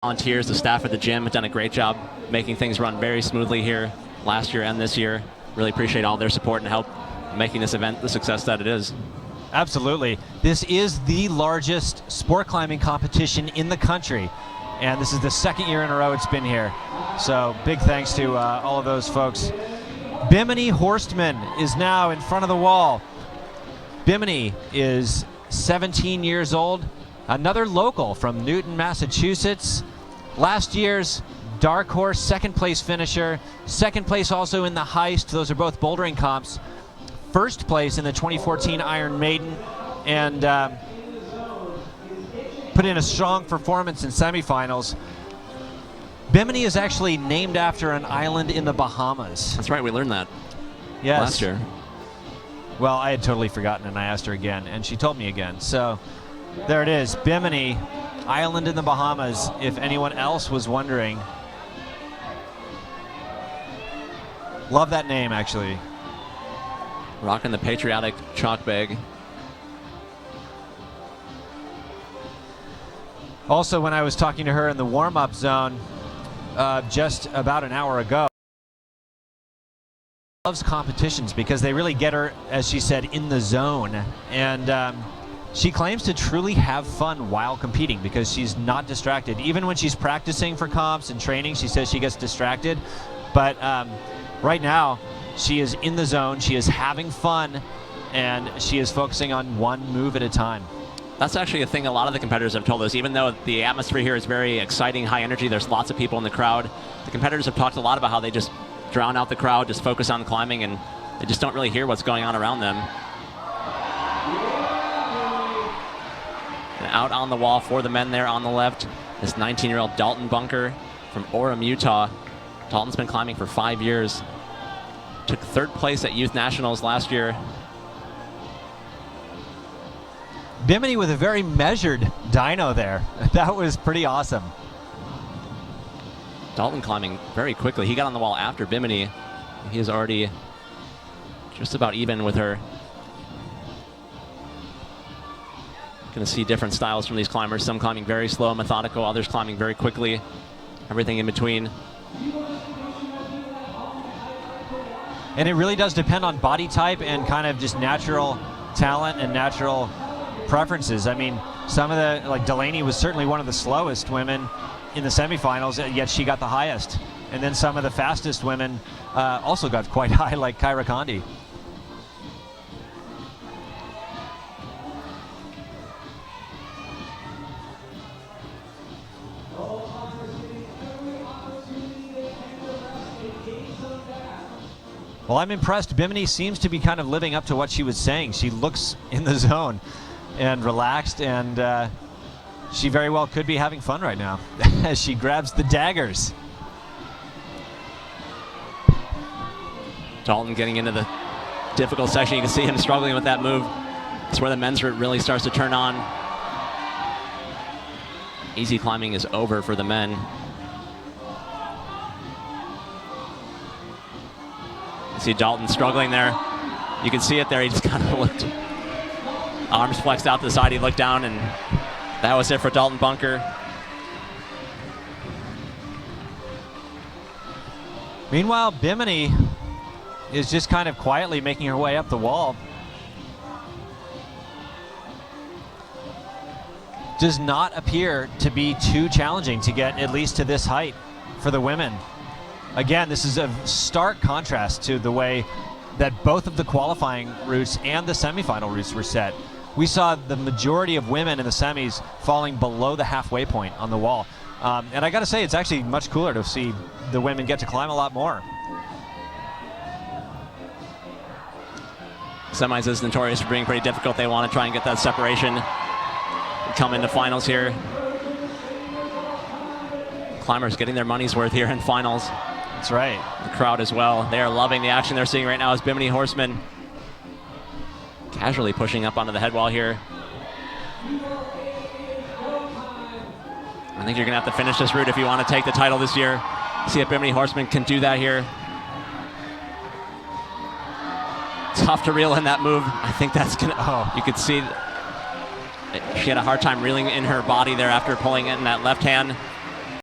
Volunteers, the staff at the gym have done a great job making things run very smoothly here last year and this year. Really appreciate all their support and help making this event the success that it is. Absolutely. This is the largest sport climbing competition in the country, and this is the second year in a row it's been here. So big thanks to all of those folks. Bimini Horstman is now in front of the wall. Bimini is 17 years old, another local from Newton, Massachusetts. Last year's dark horse second place finisher, second place also in the heist. Those are both bouldering comps. First place in the 2014 Iron Maiden, and put in a strong performance in semifinals. Bimini is actually named after an island in the Bahamas. That's right, we learned that last year. Well, I had totally forgotten, and I asked her again, and she told me again. So there it is, Bimini, island in the Bahamas, if anyone else was wondering. Love that name, actually. Rocking the patriotic chalk bag. Also, when I was talking to her in the warm-up zone just about an hour ago, loves competitions because they really get her, as she said, in the zone. And she claims to truly have fun while competing because she's not distracted. Even when she's practicing for comps and training, she says she gets distracted. But right now, she is in the zone, she is having fun, and she is focusing on one move at a time. That's actually a thing a lot of the competitors have told us. Even though the atmosphere here is very exciting, high energy, there's lots of people in the crowd, the competitors have talked a lot about how they just drown out the crowd, just focus on climbing, and they just don't really hear what's going on around them. And out on the wall for the men there on the left, this 19-year-old Dalton Bunker from Orem, Utah. Dalton's been climbing for 5 years. Took third place at Youth Nationals last year. Bimini with a very measured dyno there. That was pretty awesome. Dalton climbing very quickly. He got on the wall after Bimini. He is already just about even with her. Going to see different styles from these climbers. Some climbing very slow and methodical, others climbing very quickly. Everything in between. And it really does depend on body type and kind of just natural talent and natural preferences. I mean, some of the, like Delaney was certainly one of the slowest women in the semifinals, yet she got the highest. And then some of the fastest women also got quite high, like Kyra Condi. Well, I'm impressed. Bimini seems to be kind of living up to what she was saying. She looks in the zone and relaxed, and she very well could be having fun right now as she grabs the daggers. Dalton getting into the difficult section. You can see him struggling with that move. It's where the men's route really starts to turn on. Easy climbing is over for the men. You see Dalton struggling there. You can see it there. He just kind of looked, arms flexed out to the side. He looked down, and that was it for Dalton Bunker. Meanwhile, Bimini is just kind of quietly making her way up the wall. Does not appear to be too challenging to get at least to this height for the women. Again, this is a stark contrast to the way that both of the qualifying routes and the semifinal routes were set. We saw the majority of women in the semis falling below the halfway point on the wall. And I gotta say, it's actually much cooler to see the women get to climb a lot more. Semis is notorious for being pretty difficult. They want to try and get that separation, come into finals here. Climbers getting their money's worth here in finals. That's right. The crowd as well. They are loving the action they're seeing right now as Bimini Horseman casually pushing up onto the head wall here. I think you're going to have to finish this route if you want to take the title this year. See if Bimini Horseman can do that here. Tough to reel in that move. I think that's going to... You could see she had a hard time reeling in her body there after pulling in that left hand.